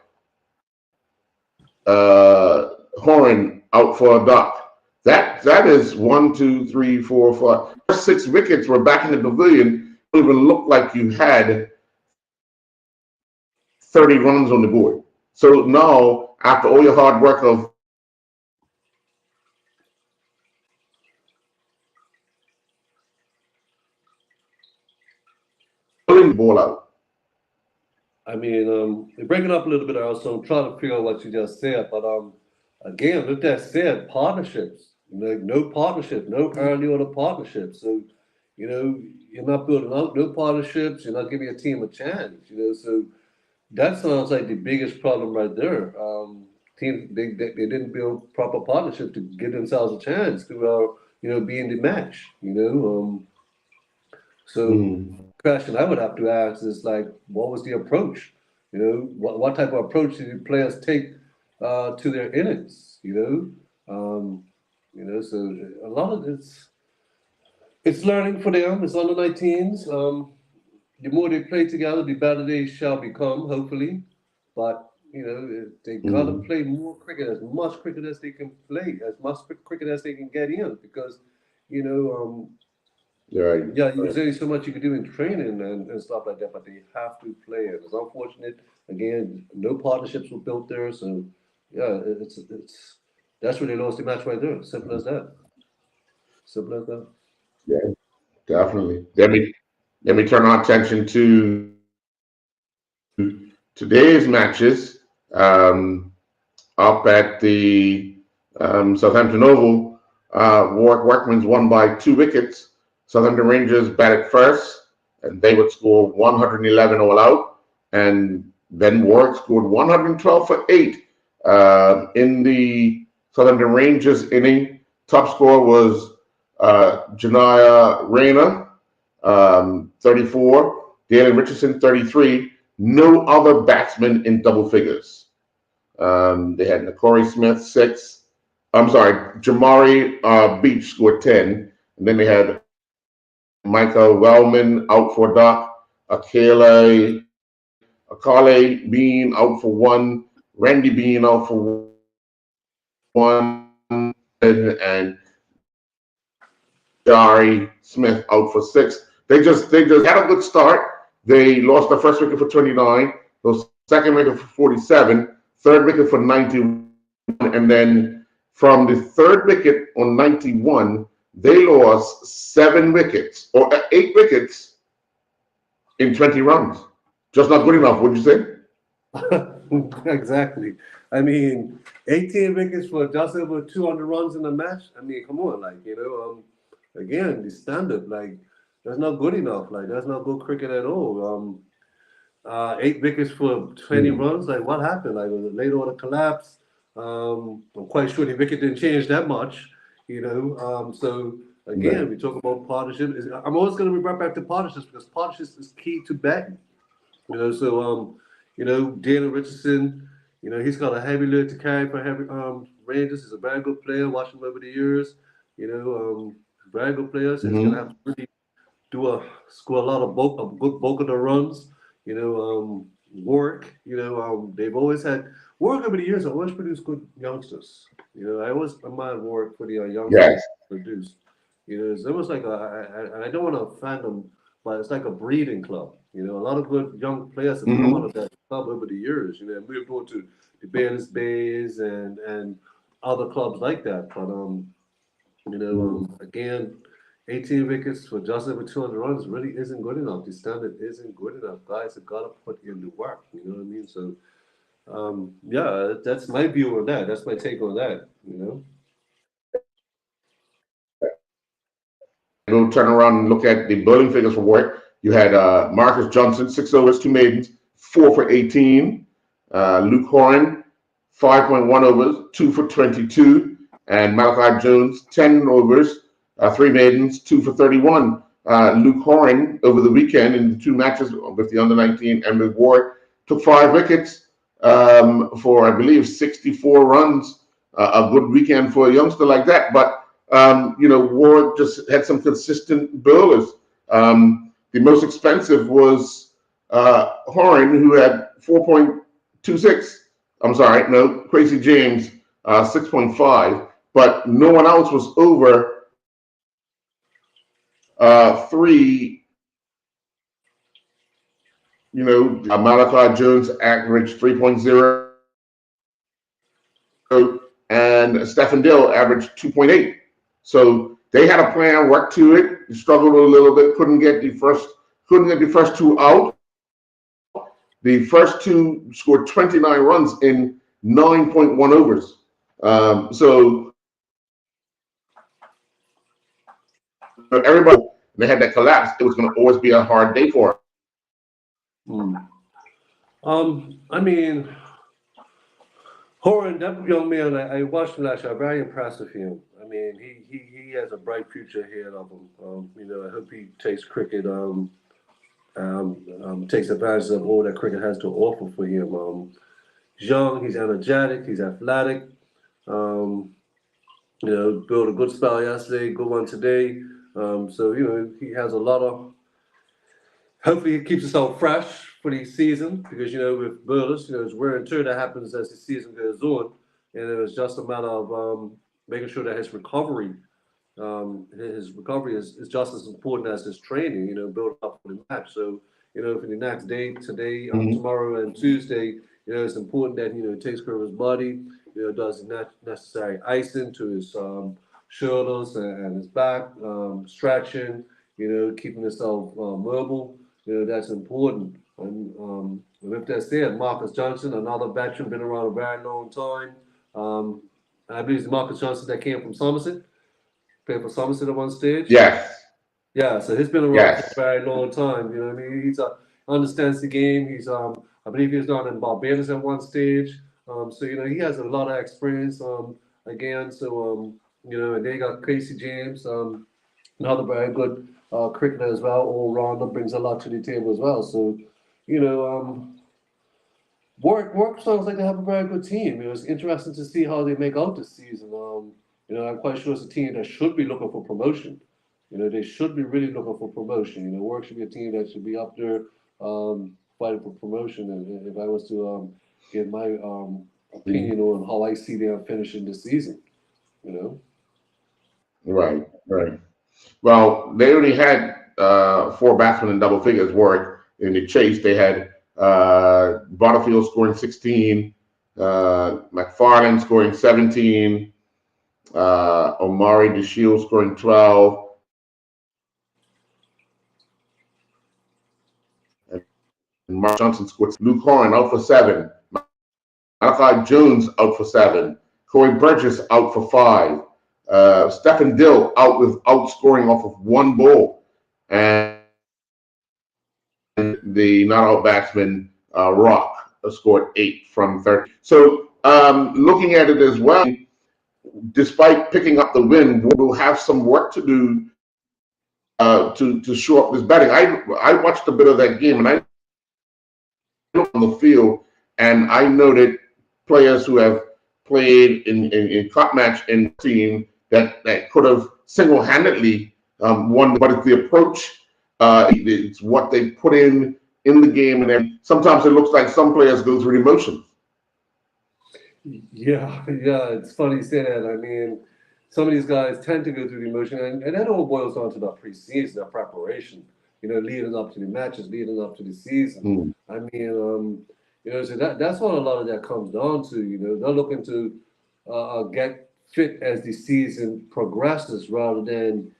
Horan out for a duck. That is 1, 2, 3, 4, 5. First 6 wickets were back in the pavilion. It even looked like you had 30 runs on the board. So now, after all your hard work of pulling the ball out. I mean, you're breaking up a little bit, Earl, so I'm trying to figure out what you just said. But again, with that said, partnerships. No partnership, no early order partnerships. So, you know, you're not building up no partnerships. You're not giving your team a chance. You know, so that sounds like the biggest problem right there. Teams they didn't build proper partnership to give themselves a chance to you know be in the match. You know, so question I would have to ask is like, what was the approach? You know, what type of approach did the players take to their innings? You know, so a lot of it's learning for them. It's under 19s. The more they play together, the better they shall become, hopefully. But you know, they gotta play more cricket, as much cricket as they can play, as much cricket as they can get in, because you know, Right. yeah, there's only so much you can do in training and stuff like that, but they have to play it. It's unfortunate. Again, no partnerships were built there, so yeah, it's that's where they lost the match right there. Simple as that. Simple as that. Yeah, definitely. Let me turn our attention to today's matches. Up at the Southampton Oval, Warwick Workmen's won by 2 wickets. Southampton Rangers batted first, and they would score 111 all out. And then Warwick scored 112 for 8 in the Southampton Rangers inning. Top scorer was Janaya Rayner, 34, Dalen Richardson, 33. No other batsmen in double figures. They had Nakori Smith, 6. I'm sorry, Jamari Beach scored 10. And then they had Michael Wellman out for Doc, Akale Bean out for 1, Randy Bean out for 1, and Jari Smith out for 6. They just had a good start. They lost the first wicket for 29, the second wicket for 47, third wicket for 91, and then from the third wicket on 91, they lost 7 wickets or 8 wickets in 20 runs. Just not good enough, would you say? Exactly. I mean, 18 wickets for just over 200 runs in a match. I mean, come on, like, you know, again, the standard, like, that's not good enough. Like, that's not good cricket at all. 8 wickets for 20 runs. Like, what happened? Like, was it late order collapse? I'm quite sure the wicket didn't change that much. So again, we talk about partnership. I'm always going to revert back to partnerships because partnerships is key to betting. Daniel Richardson, he's got a heavy load to carry for Rangers. He's a very good player. Watching him over the years, very good player. So he's going to have to really score a lot of good bulk of the runs. Work. They've always had work over the years. Always produced good youngsters. I always admire work for the youngsters Yes. produce. It's almost like I don't want to offend them, but it's like a breeding club. A lot of good young players have come out of that club over the years. Moved on to the Bayless Bays and other clubs like that. But again, 18 wickets for just over 200 runs really isn't good enough. The standard isn't good enough. Guys have got to put in the work. You know what I mean? So, that's my view on that. That's my take on that. We'll turn around and look at the bowling figures for Warwick. You had Marcus Johnson, 6 overs, 2 maidens, 4 for 18. Luke Horan, 5.1 overs, 2 for 22. And Malachi Jones, 10 overs, 3 maidens, 2 for 31. Luke Horan, over the weekend in the 2 matches with the under-19 and with Warwick, took 5 wickets for, I believe, 64 runs. A good weekend for a youngster like that. But Warwick just had some consistent bowlers. The most expensive was Horan, who had 4.26. I'm sorry, no, Crazy James, 6.5. But no one else was over 3. Malachi Jones averaged 3.0, and Stephen Dill averaged 2.8. So they had a plan, worked to it, struggled a little bit, couldn't get the first 2 out. The first 2 scored 29 runs in 9.1 overs. So everybody, they had that collapse. It was going to always be a hard day for them. Horan, that young man, I watched him last year. I'm very impressed with him. He has a bright future ahead of him. I hope he takes cricket, takes advantage of all that cricket has to offer for him. He's young, he's energetic, he's athletic. Built a good spell yesterday, good one today. He has a lot of. Hopefully, he keeps himself fresh for the season because with bowlers, it's wear and tear that happens as the season goes on, and it was just a matter of making sure that his recovery is just as important as his training. Build up for the match. So for the next day, today, tomorrow, and Tuesday, it's important that he takes care of his body. Does necessary icing to his shoulders and his back, stretching. Keeping himself mobile. That's important. And with that said, Marcus Johnson, another veteran, been around a very long time. I believe it's Marcus Johnson that came from Somerset, played for Somerset at one stage. Yes. Yeah, so he's been around for a very long time. He's understands the game. He's I believe he was down in Barbados at one stage. He has a lot of experience. Again, and they got Casey James, another very good cricketer as well, all rounder, brings a lot to the table as well. So, Warwick sounds like they have a very good team. It's interesting to see how they make out this season. I'm quite sure it's a team that should be looking for promotion. They should be really looking for promotion. Warwick should be a team that should be up there fighting for promotion. And if I was to give my opinion on how I see them finishing this season, Right. Well, they only had 4 batsmen in double figures. Warwick in the chase, they had Butterfield scoring 16, McFarlane scoring 17, Omari DeShield scoring 12, and Mark Johnson scored. Luke Horan out for 7, Malachi Jones out for 7, Corey Burgess out for 5. Stephen Dill out scoring off of 1 ball, and the not out batsman Rock scored 8 from 30. So looking at it as well, despite picking up the win, will have some work to do to shore up this batting. I watched a bit of that game, and I looked on the field, and I noted players who have played in cup match in team that could have single-handedly won, but it's the approach, it's what they put in the game, and then sometimes it looks like some players go through the motions. Yeah, it's funny you say that. I mean, some of these guys tend to go through the emotion, and that all boils down to the preseason, the preparation, leading up to the matches, leading up to the season. I mean, so that's what a lot of that comes down to. They're looking to get fit as the season progresses rather than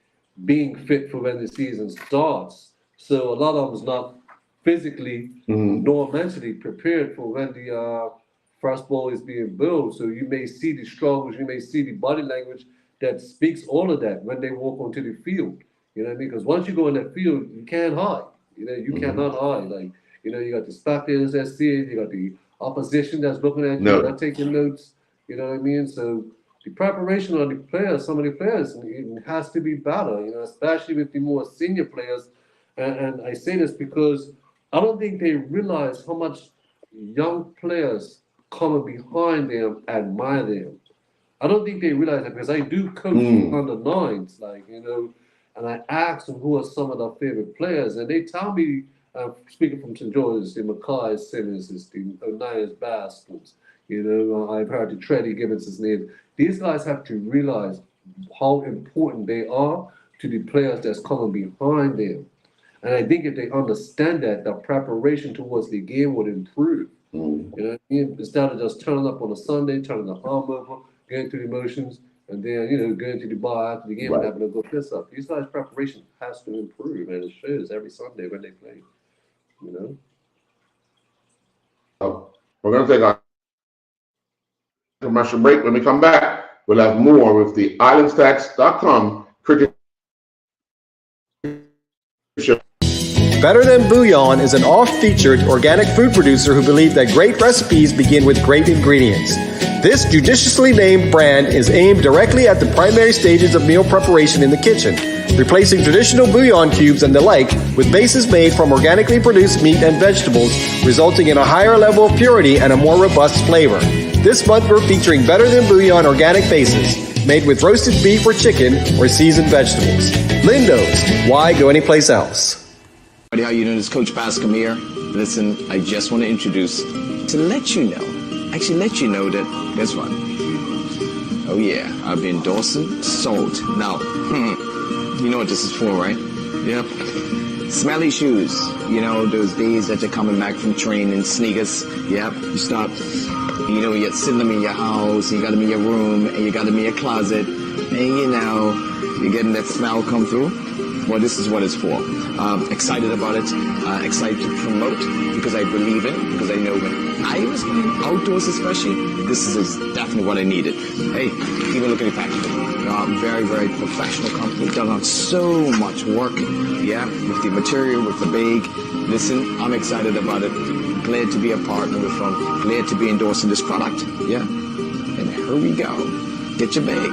being fit for when the season starts. So a lot of them's not physically nor mentally prepared for when the first ball is being built. So you may see the struggles, you may see the body language that speaks all of that when they walk onto the field. You know what I mean? Because once you go in that field, you can't hide. You cannot hide. Like, you got the spectators that see it, you got the opposition that's looking at you, that's taking notes. You know what I mean? So the preparation on the players, some of the players, it has to be better, especially with the more senior players. And I say this because I don't think they realize how much young players coming behind them admire them. I don't think they realize that, because I do coach under nines, and I ask them who are some of their favorite players, and they tell me, speaking from St. George's, the Mackay Simmons, the Onias Baskins, I've heard the Treddy Gibbons' name. These guys have to realize how important they are to the players that's coming behind them. And I think if they understand that, the preparation towards the game would improve. You know what I mean? Instead of just turning up on a Sunday, turning the arm over, going through the motions, and then, going to the bar after the game and having a good piss up. These guys' preparation has to improve, and it shows every Sunday when they play. We're going to take our commercial break. When we come back, we'll have more with the islandstats.com Cricket Show. Better Than Bouillon is an oft-featured organic food producer who believes that great recipes begin with great ingredients. This judiciously named brand is aimed directly at the primary stages of meal preparation in the kitchen, replacing traditional bouillon cubes and the like with bases made from organically produced meat and vegetables, resulting in a higher level of purity and a more robust flavor. This month we're featuring Better Than Bouillon organic bases, made with roasted beef or chicken or seasoned vegetables. Lindo's, why go anyplace else? How you doing? It's Coach Bascom here. Listen, I just want to introduce, to let you know that, guess what? Oh yeah, I've been endorsing Salt. Now, you know what this is for, right? Yep. Smelly shoes. Those days that you're coming back from training, sneakers. Yep. You start, you're sitting them in your house, you got them in your room, and you got them in your closet, and you're getting that smell come through. Well, this is what it's for. Excited about it, excited to promote, because I believe in it, because I know when I was playing outdoors especially, this is definitely what I needed. Hey, even look at the packaging. Very, very professional company, done on so much work, with the material, with the bag. Listen, I'm excited about it. Glad to be a partner with them. Glad to be endorsing this product. Yeah. And here we go. Get your bag.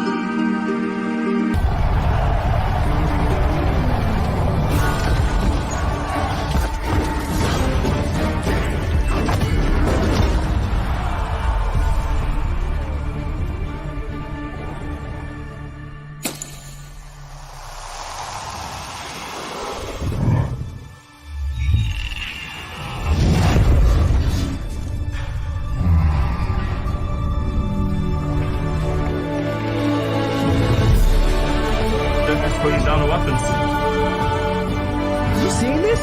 Putting down the weapons. You seeing this?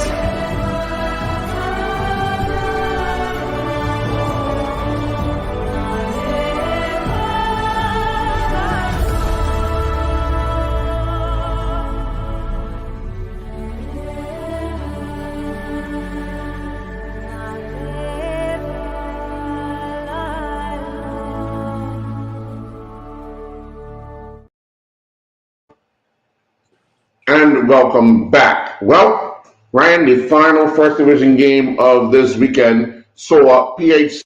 And welcome back. Well, Ryan, the final first division game of this weekend saw PHC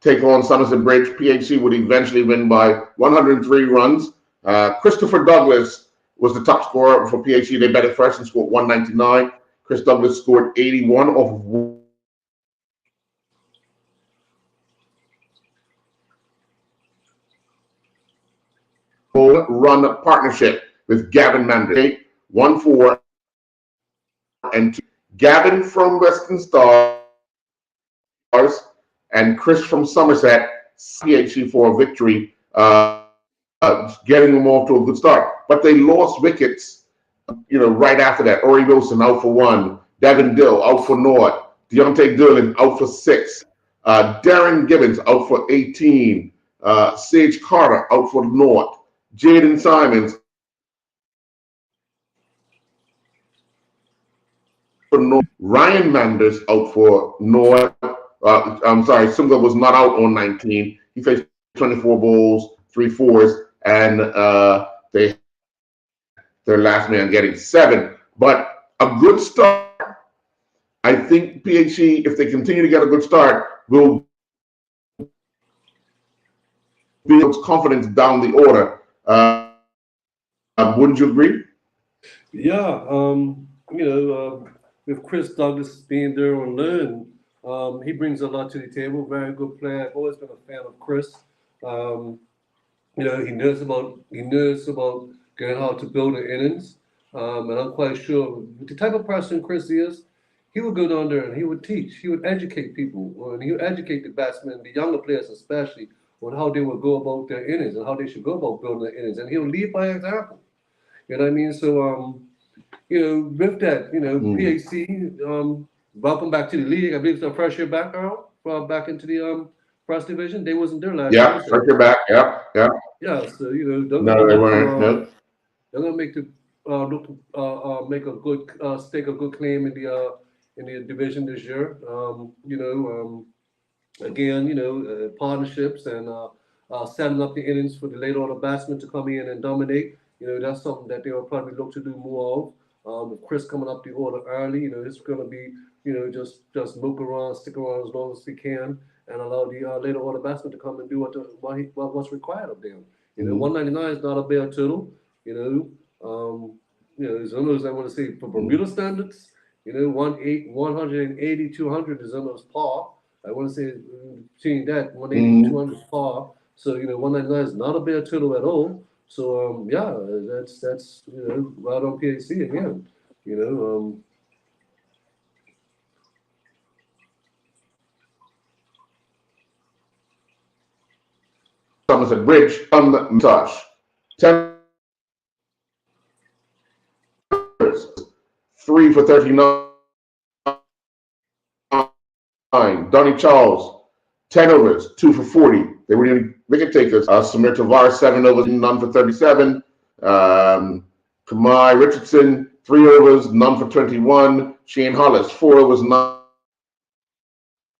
take on Somerset Bridge. PHC would eventually win by 103 runs. Christopher Douglas was the top scorer for PHC. They batted first and scored 199. Chris Douglas scored 81 off of run partnership with Gavin Manders. 1-4 and 2. Gavin from Western Stars and Chris from Somerset, PHC for a victory, getting them off to a good start. But they lost wickets, right after that. Ori Wilson out for 1, Devin Dill out for 0, Deontay Dillon out for 6, Darren Gibbons out for 18, Sage Carter out for 0, Jaden Simons for 0, Ryan Manders out for 0. I'm sorry, Sunga was not out on 19. He faced 24 balls, 3 fours, and their last man getting 7. But a good start. I think PHC, if they continue to get a good start, will build confidence down the order. Wouldn't you agree? Yeah, with Chris Douglas being there on loan, he brings a lot to the table. Very good player. I've always been a fan of Chris. He knows about getting how to build the innings, and I'm quite sure the type of person Chris is. He would go down there and he would teach. He would educate people, and he would educate the batsmen, the younger players especially, on how they would go about their innings and how they should go about building their innings. And he'll lead by example. You know what I mean? So, with that, PHC, welcome back to the league. I believe it's their first year back now, back into the first division. They wasn't there last year. Yeah, first year back. Yeah. Yeah, so No, they weren't. No. They're gonna make the make a good stake a good claim in the division this year. Partnerships and setting up the innings for the late order batsmen to come in and dominate. That's something that they will probably look to do more of. With Chris coming up the order early, it's going to be, just milk around, stick around as long as he can, and allow the later order batsmen to come and do what's required of them. 199 is not a bare total. It's almost, I want to say, for Bermuda standards, 180, 200 is almost par. I want to say, seeing that 180, 200 is par. So 199 is not a bare total at all. So that's right on PHC again. Somerset Bridge, untouched. 10 3 for 39. Donnie Charles, 10 overs, 2 for 40. They were the only wicket takers. Samir Tavares, 7 overs, none for 37. Kamai Richardson, 3 overs, none for 21. Shane Hollis, 4 overs, none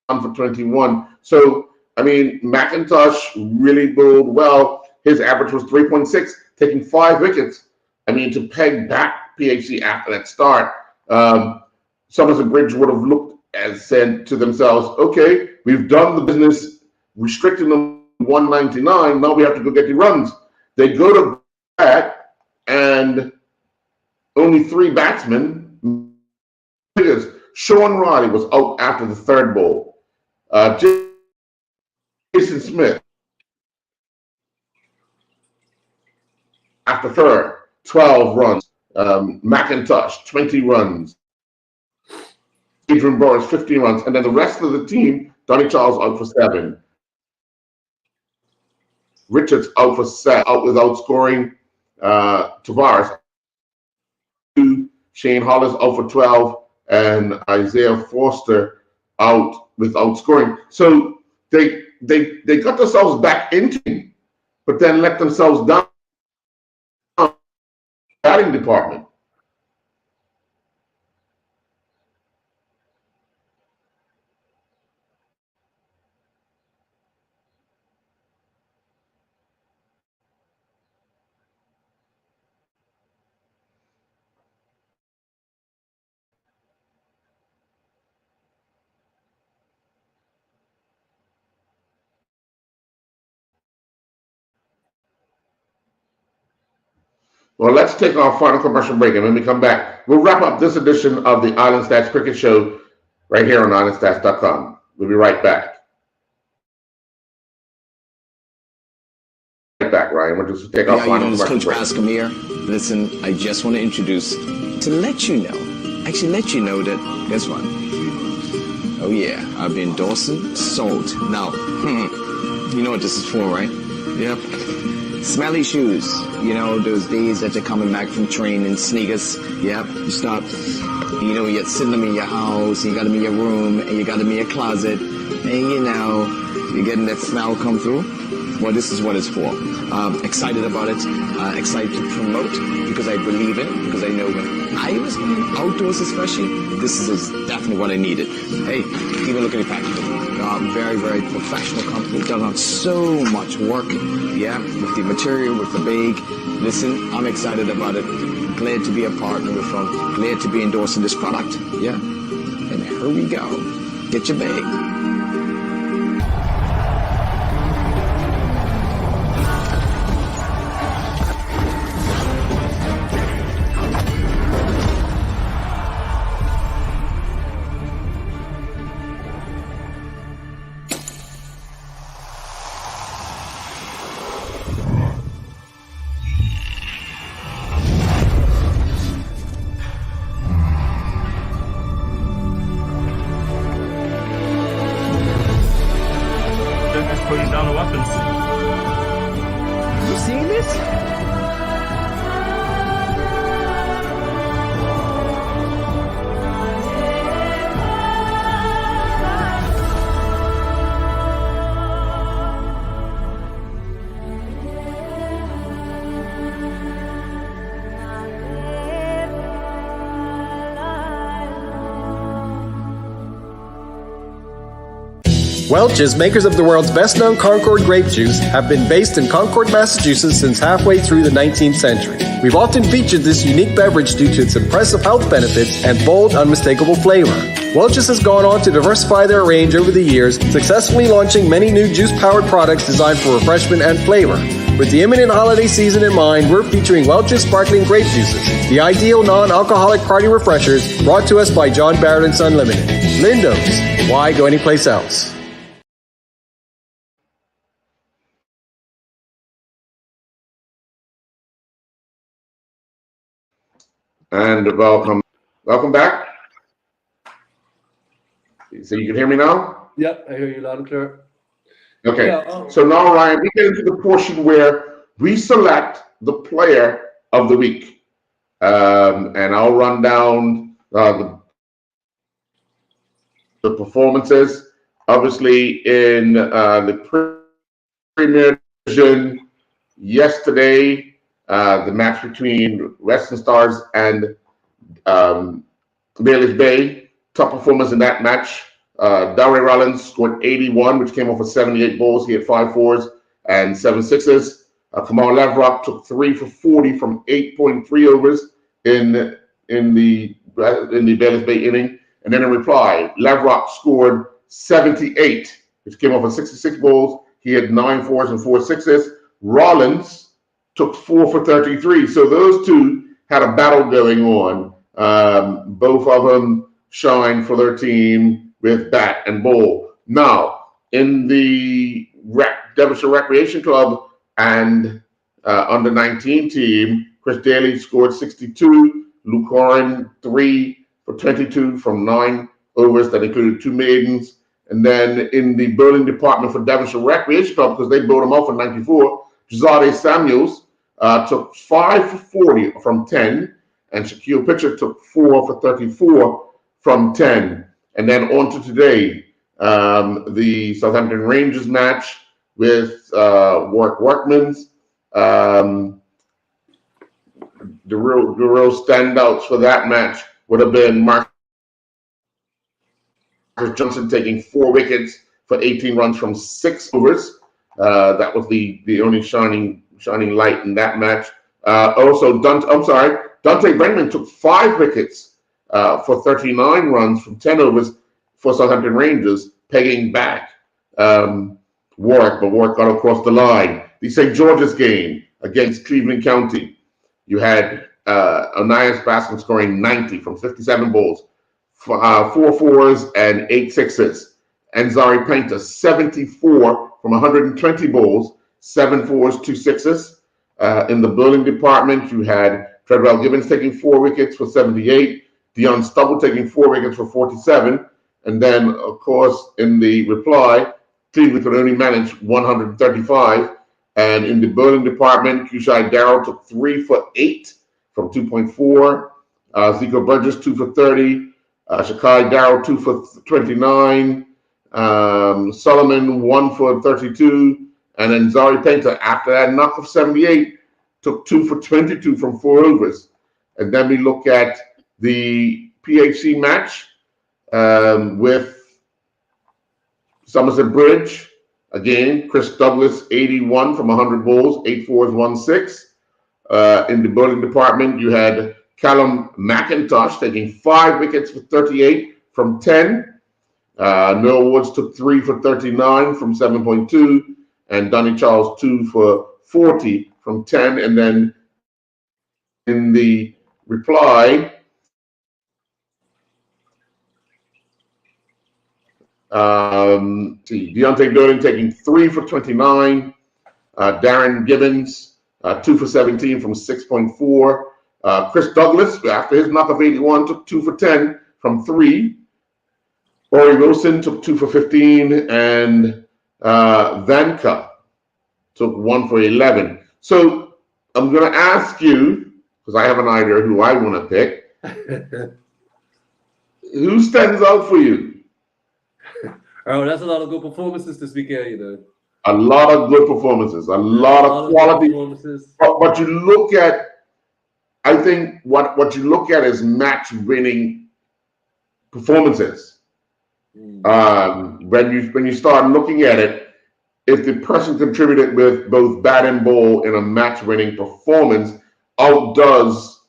for 21. So, McIntosh really bowled well. His average was 3.6, taking 5 wickets. To peg back PHC after that start, Somerset Bridge would have looked as said to themselves, okay, we've done the business restricting them 199. Now we have to go get the runs. They go to bat and only 3 batsmen. Sean Riley was out after the 3rd ball. Jason Smith after 3rd, 12 runs. McIntosh, 20 runs. Adrian Boris, 15 runs. And then the rest of the team, Donnie Charles out for 7. Richards out for 7, out without scoring. Tavares, 2. Shane Hollis out for 12. And Isaiah Foster out without scoring. So they got themselves back into it, but then let themselves down in the batting department. Well, let's take our final commercial break, and when we come back, we'll wrap up this edition of the Island Stats Cricket Show right here on islandstats.com. We'll be right back. Ryan, we'll just take our final This is commercial Coach break. Bascom here. Listen, I just want to introduce, to let you know that, guess what? Oh yeah, I've been endorsing Salt. Now, you know what this is for, right? Yep. Smelly shoes. You know, those days that you're coming back from training, sneakers. Yep. You start, you're sitting them in your house, you got them in your room, and you got them in your closet, and you're getting that smell come through. Well, this is what it's for. Excited about it. Excited to promote because I believe in it. Because I know when I was outdoors, especially, this is definitely what I needed. Hey, even look at the packaging. Very, very professional company. Done on so much work. Yeah, with the material, with the bag. Listen, I'm excited about it. Glad to be a partner with them. Glad to be endorsing this product. Yeah. And here we go. Get your bag. Putting down the weapons. You seeing this? Welch's, makers of the world's best-known Concord grape juice, have been based in Concord, Massachusetts since halfway through the 19th century. We've often featured this unique beverage due to its impressive health benefits and bold, unmistakable flavor. Welch's has gone on to diversify their range over the years, successfully launching many new juice-powered products designed for refreshment and flavor. With the imminent holiday season in mind, we're featuring Welch's Sparkling Grape Juices, the ideal non-alcoholic party refreshers brought to us by John Barrett & Son Limited. Lindo's, why go anyplace else? And welcome back. So you can hear me now? Yep, I hear you loud and clear. Okay. Yeah, So now, Ryan, we get into the portion where we select the player of the week. And I'll run down the performances. Obviously, in the Premier Division yesterday, the match between Western Stars and Bailey's Bay, top performers in that match. Darry Rollins scored 81, which came off of 78 balls. He had 5 fours and 7 sixes. Kamal Levrock took 3 for 40 from 8.3 overs in the Bailey's Bay inning. And then in reply, Levrock scored 78, which came off of 66 balls. He had 9 fours and 4 sixes. Rollins took 4 for 33. So those two had a battle going on. Both of them shine for their team with bat and ball. Now, in the Devonshire Recreation Club and under 19 team, Chris Daly scored 62. Luke Horan 3 for 22 from 9 overs that included 2 maidens. And then in the bowling department for Devonshire Recreation Club, because they bowled him off in 94, Jazade Samuels took 5 for 40 from 10, and Shaquille Pitcher took 4 for 34 from 10. And then on to today, the Southampton Rangers match with Warwick Workman's. The real standouts for that match would have been Marcus Johnson taking 4 wickets for 18 runs from 6 overs. That was the only shining light in that match. Also, Dante Brennan took 5 wickets for 39 runs from 10 overs for Southampton Rangers, pegging back Warwick, but Warwick got across the line. The St. George's game against Cleveland County. you had Onias Bascom scoring 90 from 57 balls, 4 fours and 8 sixes. And Zari Painter 74 from 120 balls, 7 fours, 2 sixes. In the bowling department, you had Treadwell Gibbons taking 4 wickets for 78, Dion Stubble taking 4 wickets for 47, and then, of course, in the reply, Cleveland could only manage 135. And in the bowling department, Kushai Darrell took 3 for 8 from 2.4. Zico Burgess 2 for 30. Shakai Darrell 2 for 29. Solomon 1 for 32. And then Zari Painter, after that knock of 78, took 2 for 22 from 4 overs. And then we look at the PHC match with Somerset Bridge. Again, Chris Douglas, 81 from 100 balls, 8 fours, 1 6. In the bowling department, you had Callum McIntosh taking 5 wickets for 38 from 10. Noel Woods took 3 for 39 from 7.2. And Donnie Charles 2 for 40 from 10. And then in the reply, Deontay Durden taking 3 for 29. Darren Gibbons, 2 for 17 from 6.4. Chris Douglas, after his knock of 81, took 2 for 10 from 3. Ori Wilson took 2 for 15. And Vanka took 1 for 11. So I'm going to ask you, because I have an idea who I want to pick. Who stands out for you? Oh, that's a lot of good performances this weekend, you know. A lot of good performances, a lot of quality performances. But you look at, I think what you look at is match-winning performances. When you start looking at it, if the person contributed with both bat and ball in a match-winning performance outdoes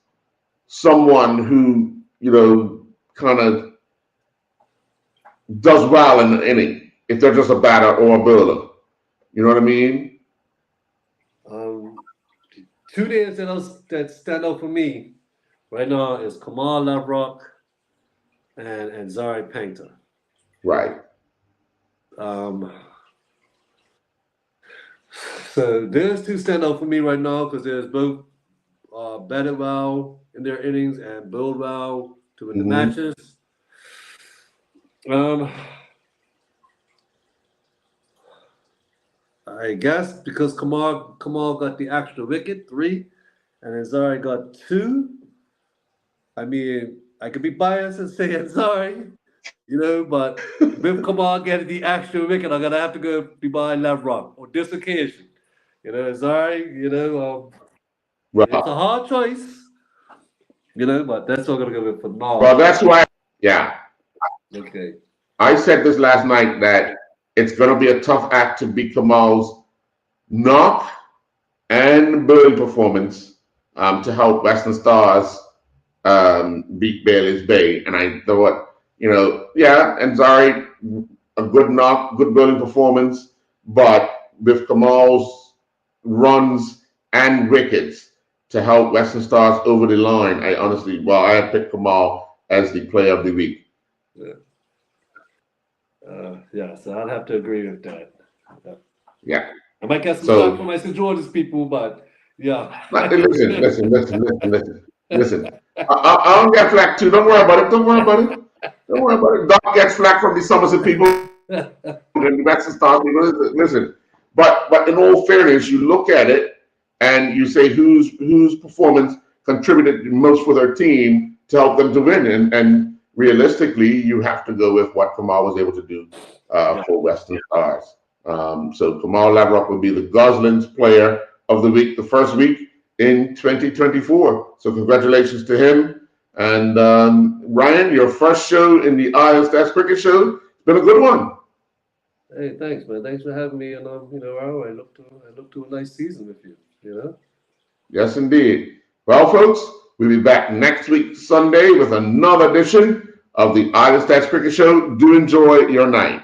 someone who, you know, kind of does well in the inning, if they're just a batter or a bowler. You know what I mean? 2 names that stand out for me right now is Kamal Lavrock and Zari Painter. Right. So there's 2 stand out for me right now because there's both batted well in their innings and bowled well to win the matches. I guess because Kamal got the extra wicket, 3, and then Zari got 2. I mean, I could be biased and say Zari, you know, but with Kamal getting the extra wicket, I'm gonna have to go be behind Lavrock on this occasion. You know, Zari, you know, it's a hard choice, you know, but that's what I'm gonna go with for now. Well, that's why, yeah. Okay. I said this last night that it's going to be a tough act to beat Kamal's knock and bowling performance to help Western Stars beat Bailey's Bay. And I thought, you know, yeah, and Zari, a good knock, good bowling performance, but with Kamal's runs and wickets to help Western Stars over the line, I had picked Kamal as the player of the week. Yeah, so I'd have to agree with that. Yeah. I might get some stuff from my St. George's people, but yeah. Listen. I don't get flack too. Don't worry about it. Doc gets flack from the Somerset people and the Western Stars people. Listen. But in all fairness, you look at it and you say whose performance contributed most for their team to help them to win. And realistically, you have to go with what Kamal was able to do for Western Stars. So Kamal Lavrock will be the Gosling's player of the week, the first week in 2024. So congratulations to him. And Ryan, your first show in the Island Stats Cricket Show. It's been a good one. Hey, thanks, man. Thanks for having me. And you know, I look to a nice season with you. You know. Yes, indeed. Well, folks, we'll be back next week, Sunday, with another edition of the Island Stats Cricket Show. Do enjoy your night.